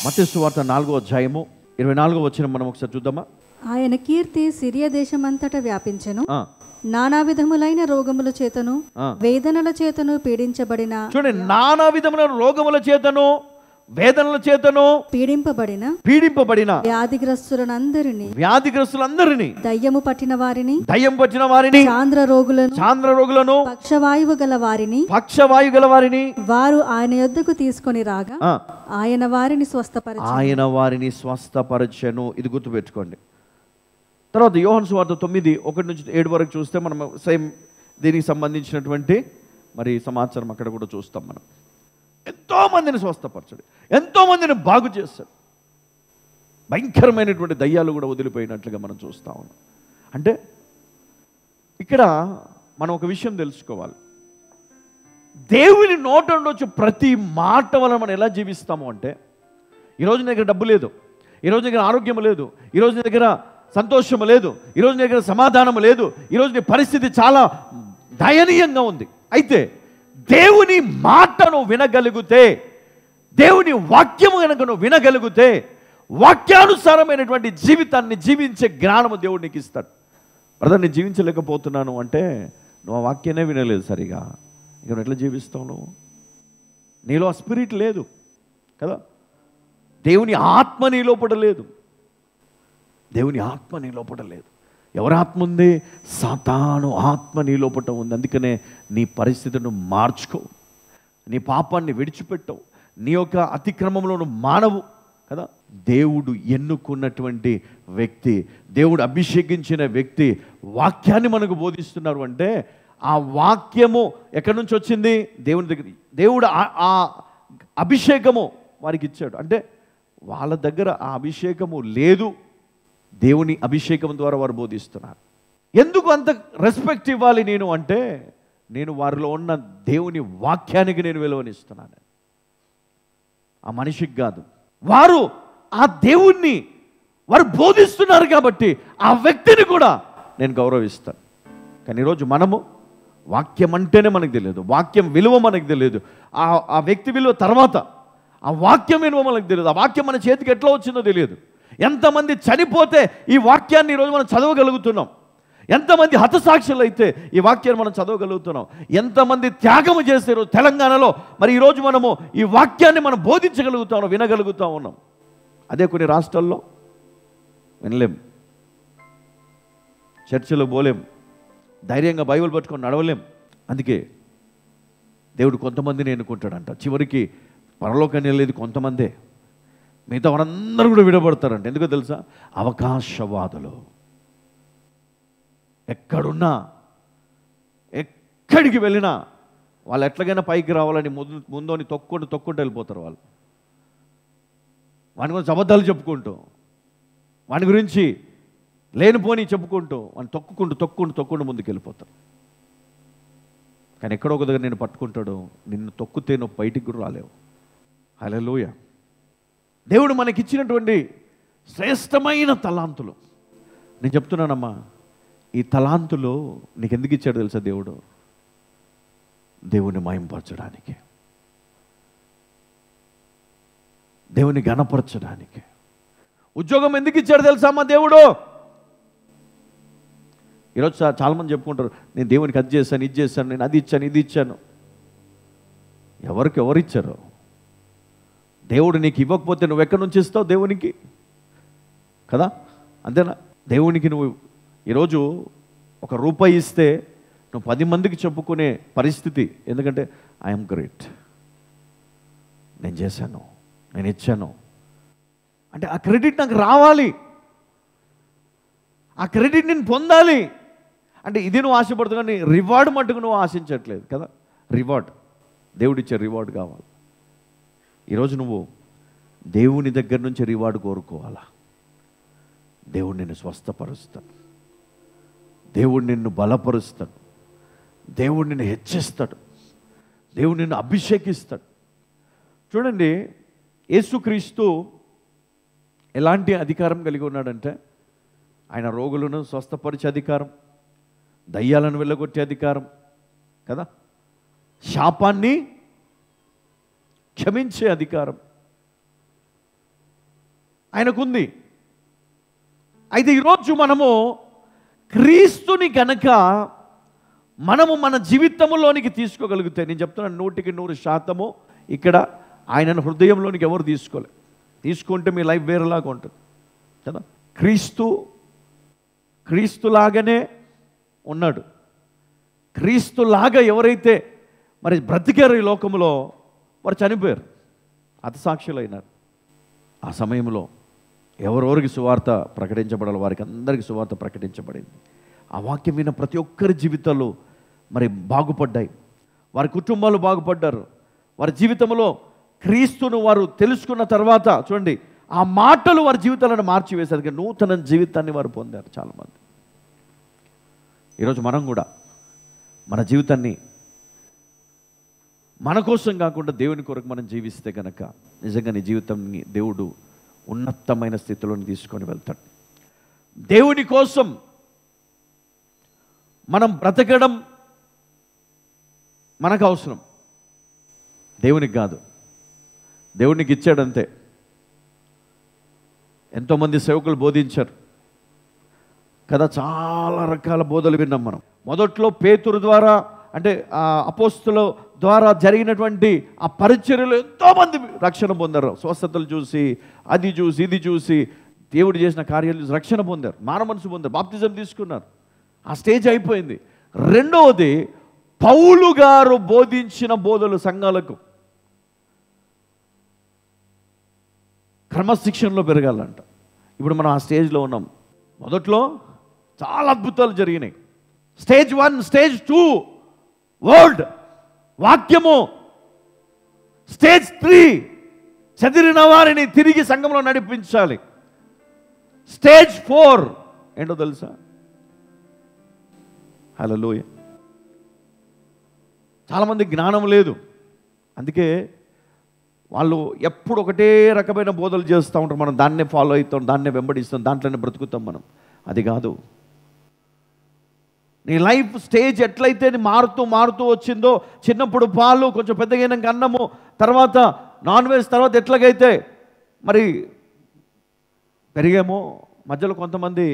మత్తయి సువార్త 4వ అధ్యాయము 24వ వచనం మనం ఒకసారి చూద్దామా. ఆయన కీర్తి సిరియా దేశమంతటా వ్యాపించెను. నానా విధములైన రోగముల చేతను వేదనల చేతను పీడించబడిన, చూడండి, నానా విధముల రోగముల చేతను వేదనల చేతను పీడింపబడిన వ్యాధిగ్రస్తులందరినీ దయ్యము పట్టిన వారిని చాంద్ర రోగులను పక్షవాయువు గల వారిని వారు ఆయన యొద్దకు తీసుకొని రాగా ఆయన వారిని స్వస్థపరచెను. ఇది గుర్తుపెట్టుకోండి. తర్వాత యోహాను సువార్త 9:1-7 వరకు చూస్తే మనం సేమ్ దీనికి సంబంధించినటువంటి మరి సమాచారం అక్కడ కూడా చూస్తాం. మనం ఎంతోమందిని స్వస్థపరచాడు, ఎంతోమందిని బాగు చేస్తాడు, భయంకరమైనటువంటి దయ్యాలు కూడా వదిలిపోయినట్లుగా మనం చూస్తూ ఉన్నాం. అంటే ఇక్కడ మనం ఒక విషయం తెలుసుకోవాలి. దేవుని నోట ఉండొచ్చు ప్రతి మాట వల్ల మనం ఎలా జీవిస్తాము అంటే, ఈరోజు నీ దగ్గర డబ్బు లేదు, ఈరోజు నీ దగ్గర ఆరోగ్యం లేదు, ఈరోజు నీ దగ్గర సంతోషము లేదు, ఈరోజు నీ దగ్గర సమాధానం లేదు, ఈరోజు నీ పరిస్థితి చాలా దయనీయంగా ఉంది. అయితే దేవుని మాటను వినగలిగితే, దేవుని వాక్యము కనుక నువ్వు వినగలిగితే, వాక్యానుసారమైనటువంటి జీవితాన్ని జీవించే జ్ఞానము దేవుడు నీకు ఇస్తాడు. బ్రదర్, నేను జీవించలేకపోతున్నాను అంటే నువ్వు ఆ వాక్యాన్నే వినలేదు సరిగా. ఇక నువ్వు ఎట్లా జీవిస్తావు? నువ్వు నీలో ఆ స్పిరిట్ లేదు కదా, దేవుని ఆత్మ నీ లోపల లేదు, దేవుని ఆత్మ నీ లోపల లేదు. ఎవరి ఆత్మ ఉంది? సాతాను ఆత్మ నీ లోపల ఉంది. అందుకనే నీ పరిస్థితిని మార్చుకో, నీ పాపాన్ని విడిచిపెట్టవు, నీ యొక్క అతిక్రమంలో మానవు కదా. దేవుడు ఎన్నుకున్నటువంటి వ్యక్తి, దేవుడు అభిషేకించిన వ్యక్తి వాక్యాన్ని మనకు బోధిస్తున్నారు అంటే ఆ వాక్యము ఎక్కడి నుంచి వచ్చింది? దేవుని దగ్గర. దేవుడు ఆ అభిషేకము వారికి ఇచ్చాడు. అంటే వాళ్ళ దగ్గర ఆ అభిషేకము లేదు, దేవుని అభిషేకం ద్వారా వారు బోధిస్తున్నారు. ఎందుకు అంత రెస్పెక్ట్ ఇవ్వాలి నేను అంటే, నేను వారిలో ఉన్న దేవుని వాక్యానికి నేను విలువనిస్తున్నాను, ఆ మనిషికి కాదు. వారు ఆ దేవుణ్ణి వారు బోధిస్తున్నారు కాబట్టి ఆ వ్యక్తిని కూడా నేను గౌరవిస్తాను. కానీ ఈరోజు మనము వాక్యం అంటేనే మనకు తెలియదు, వాక్యం విలువ మనకు తెలియదు, ఆ వ్యక్తి విలువ తర్వాత ఆ వాక్యం విలువ మనకు తెలియదు, ఆ వాక్యం మన చేతికి ఎట్లా వచ్చిందో తెలియదు. ఎంతమంది చనిపోతే ఈ వాక్యాన్ని ఈరోజు మనం చదవగలుగుతున్నాం, ఎంతమంది హతసాక్షులు అయితే ఈ వాక్యాన్ని మనం చదవగలుగుతున్నాం, ఎంతమంది త్యాగము చేశారు తెలంగాణలో. మరి ఈరోజు మనము ఈ వాక్యాన్ని మనం బోధించగలుగుతాం, వినగలుగుతా ఉన్నాం. అదే కొన్ని రాష్ట్రాల్లో వినలేం, చర్చిలో పోలేం, ధైర్యంగా బైబిల్ పట్టుకొని నడవలేం. అందుకే దేవుడు కొంతమందిని ఎన్నుకుంటాడంట. చివరికి పరలోకాన్ని వెళ్ళేది కొంతమందే, మిగతా వారందరూ కూడా విడబడతారంట. ఎందుకో తెలుసా? అవకాశవాదులు. ఎక్కడున్నా ఎక్కడికి వెళ్ళినా వాళ్ళు ఎట్లాగైనా పైకి రావాలని ముందుని తొక్కుంటూ వెళ్ళిపోతారు. వాళ్ళు వాని గురించి అబద్ధాలు చెప్పుకుంటూ, వాని గురించి లేనిపోని చెప్పుకుంటూ, వాడిని తొక్కుంటూ ముందుకు వెళ్ళిపోతారు. కానీ ఎక్కడో ఒక దగ్గర నేను పట్టుకుంటాడు, నిన్ను తొక్కితే నువ్వు బయటికి కూడా రాలేవు. హల్లెలూయా. దేవుడు మనకిచ్చినటువంటి శ్రేష్టమైన తలాంతులు, నేను చెప్తున్నానమ్మా, ఈ తలాంతులు నీకు ఎందుకు ఇచ్చాడు తెలుసా? దేవుడు దేవుని మహింపరచడానికి, దేవుని ఘనపరచడానికి. ఉద్యోగం ఎందుకు ఇచ్చాడు తెలుసా అమ్మా దేవుడు? ఈరోజు చాలామంది చెప్పుకుంటారు, నేను దేవునికి అది చేశాను, ఇది చేశాను, నేను అది ఇచ్చాను, ఇది ఇచ్చాను. ఎవరు ఇచ్చారో? దేవుడు నీకు ఇవ్వకపోతే నువ్వు ఎక్కడి నుంచి ఇస్తావు దేవునికి కదా? అంతేనా? దేవునికి నువ్వు ఈరోజు ₹1 ఇస్తే నువ్వు 10 మందికి చెప్పుకునే పరిస్థితి. ఎందుకంటే ఐఎమ్ గ్రేట్, నేను చేశాను, నేను ఇచ్చాను అంటే ఆ క్రెడిట్ నాకు రావాలి, ఆ క్రెడిట్ నేను పొందాలి. అంటే ఇది నువ్వు ఆశపడుతున్నావు, నీ రివార్డ్ మట్టుకు నువ్వు ఆశించట్లేదు కదా. రివార్డ్, దేవుడిచ్చే రివార్డ్ కావాలి. ఈరోజు నువ్వు దేవుని దగ్గర నుంచి రివార్డు కోరుకోవాలా? దేవుడు నిన్ను స్వస్థపరుస్తాడు, దేవుడు నిన్ను బలపరుస్తాడు, దేవుడు నిన్ను హెచ్చిస్తాడు, దేవుడు నిన్ను అభిషేకిస్తాడు. చూడండి, యేసుక్రీస్తు ఎలాంటి అధికారం కలిగి ఉన్నాడంటే, ఆయన రోగులను స్వస్థపరిచే అధికారం, దయ్యాలను వెళ్ళగొట్టే అధికారం కదా, శాపాన్ని క్షమించే అధికారం, ఆయనకుంది. అయితే ఈరోజు మనము క్రీస్తుని గనక మనము మన జీవితంలోనికి తీసుకోగలిగితే, నేను చెప్తున్నాను 100% ఇక్కడ ఆయనను హృదయంలోనికి ఎవరు తీసుకోలేదు. తీసుకుంటే మీ లైఫ్ వేరేలాగా ఉంటుంది కదా. క్రీస్తులాగానే ఉన్నాడు. క్రీస్తులాగా ఎవరైతే మరి బ్రతికారు ఈ లోకంలో, వారు చనిపోయారు, హతసాక్షులైనారు. ఆ సమయంలో ఎవరెవరికి సువార్త ప్రకటించబడాలో వారికి అందరికీ సువార్త ప్రకటించబడింది. ఆ వాక్యం విన్న ప్రతి ఒక్కరి జీవితాలు మరి బాగుపడ్డాయి. వారి కుటుంబాలు బాగుపడ్డారు. వారి జీవితంలో క్రీస్తును వారు తెలుసుకున్న తర్వాత చూడండి, ఆ మాటలు వారి జీవితాలను మార్చివేశారు. నూతన జీవితాన్ని వారు పొందారు చాలామంది. ఈరోజు మనం కూడా మన జీవితాన్ని మన కోసం కాకుండా దేవుని కొరకు మనం జీవిస్తే కనుక నిజంగా నీ జీవితాన్ని దేవుడు ఉన్నతమైన స్థితిలోని తీసుకొని వెళ్తాడు. దేవుని కోసం మనం బ్రతకడం మనకు అవసరం, దేవునికి కాదు. దేవునికి ఇచ్చాడంతే. ఎంతోమంది సేవకులు బోధించారు కదా, చాలా రకాల బోధలు విన్నాం మనం. మొదట్లో పేతురు ద్వారా, అంటే ఆ అపోస్తుల ద్వారా జరిగినటువంటి ఆ పరిచర్యలో ఎంతోమంది రక్షణ పొందారు. స్వస్థతలు చూసి, అది చూసి, ఇది చూసి, దేవుడు చేసిన కార్యాలు చూసి రక్షణ పొందారు, మారు మనసు పొందారు, బాప్తిజం తీసుకున్నారు. ఆ స్టేజ్ అయిపోయింది. రెండవది, పౌలు గారు బోధించిన బోధలు సంఘాలకు క్రమశిక్షణలో పెరగాలంట. ఇప్పుడు మనం ఆ స్టేజ్లో ఉన్నాం. మొదట్లో చాలా అద్భుతాలు జరిగినాయి. స్టేజ్ 1, స్టేజ్ 2 వర్డ్, వాక్యము. స్టేజ్ 3 చదివిన వారిని తిరిగి సంఘంలో నడిపించాలి. స్టేజ్ 4 ఏంటో తెలుసా? హల్లెలూయా. చాలామంది జ్ఞానం లేదు, అందుకే వాళ్ళు ఎప్పుడు ఒకటే రకమైన బోధలు చేస్తూ ఉంటారు. మనం దాన్నే ఫాలో అవుతాం, దాన్నే వెంబడిస్తాం, దాంట్లోనే బ్రతుకుతాం మనం. అది కాదు. నీ లైఫ్ స్టేజ్ ఎట్లయితే మారుతూ వచ్చిందో, చిన్నప్పుడు పాలు, కొంచెం పెద్దగైనాక అన్నము, తర్వాత నాన్ వెజ్, తర్వాత ఎట్లాగైతే మరి పెరిగామో, మధ్యలో కొంతమంది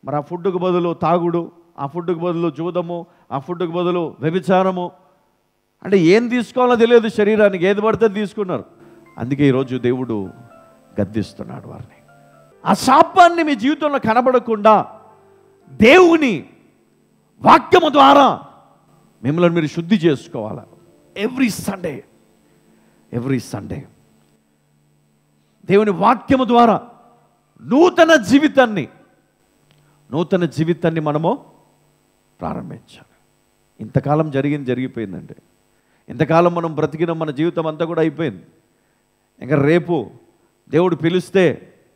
మరి ఆ ఫుడ్కు బదులు తాగుడు, ఆ ఫుడ్కు బదులు జూదము, ఆ ఫుడ్కు బదులు వ్యభిచారము, అంటే ఏం తీసుకోవాలో తెలియదు శరీరానికి, ఏది పడితే తీసుకున్నారు. అందుకే ఈరోజు దేవుడు గద్దిస్తున్నాడు వారిని. ఆ శాపాన్ని మీ జీవితంలో కనబడకుండా దేవుని వాక్యము ద్వారా మిమ్మల్ని మీరు శుద్ధి చేసుకోవాలి. ఎవ్రీ సండే దేవుని వాక్యము ద్వారా నూతన జీవితాన్ని మనము ప్రారంభించాలి. ఇంతకాలం జరిగిపోయిందండి. ఇంతకాలం మనం బ్రతికిన మన జీవితం అంతా కూడా అయిపోయింది. ఇంకా రేపు దేవుడు పిలిస్తే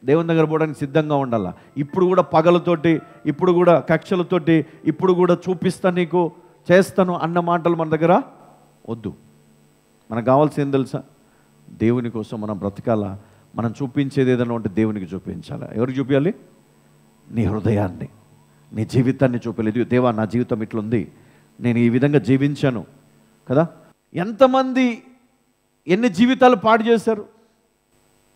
దేవుని దగ్గర పోవడానికి సిద్ధంగా ఉండాలి. ఇప్పుడు కూడా పగలతోటి, ఇప్పుడు కూడా కక్షలతోటి, ఇప్పుడు కూడా చూపిస్తాను, నీకు చేస్తాను అన్న మాటలు మన దగ్గర వద్దు. మనకు కావాల్సింది తెలుసా? దేవుని కోసం మనం బ్రతకాలా. మనం చూపించేది ఏదైనా ఉంటే దేవునికి చూపించాలి. ఎవరికి చూపించాలి? నీ హృదయాన్ని, నీ జీవితాన్ని చూపించలేదు. దేవా, నా జీవితం ఇట్లుంది, నేను ఈ విధంగా జీవించాను కదా. ఎంతమంది ఎన్ని జీవితాలు పాడు చేశారు.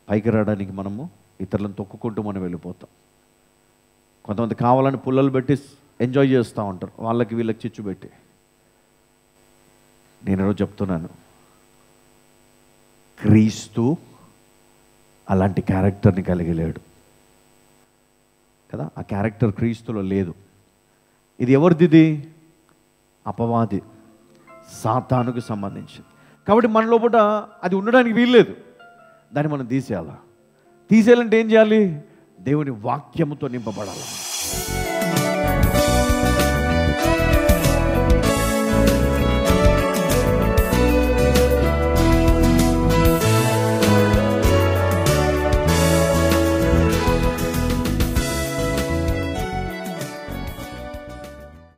పైకి రావడానికి మనము ఇతరులను తొక్కుకుంటూ మనం వెళ్ళిపోతాం. కొంతమంది కావాలని పుల్లలు పెట్టి ఎంజాయ్ చేస్తూ ఉంటారు, వాళ్ళకి వీళ్ళకి చిచ్చు పెట్టి. నేను ఈరోజు చెప్తున్నాను, క్రీస్తు అలాంటి క్యారెక్టర్ని కలిగి లేడు కదా. ఆ క్యారెక్టర్ క్రీస్తులో లేదు. ఇది ఎవరిది? అపవాది, సాతానుకు సంబంధించింది. కాబట్టి మన లోపల అది ఉండడానికి వీల్లేదు. దాన్ని మనం తీసేయాలంటే ఏం చేయాలి? దేవుని వాక్యముతో నింపబడాలి.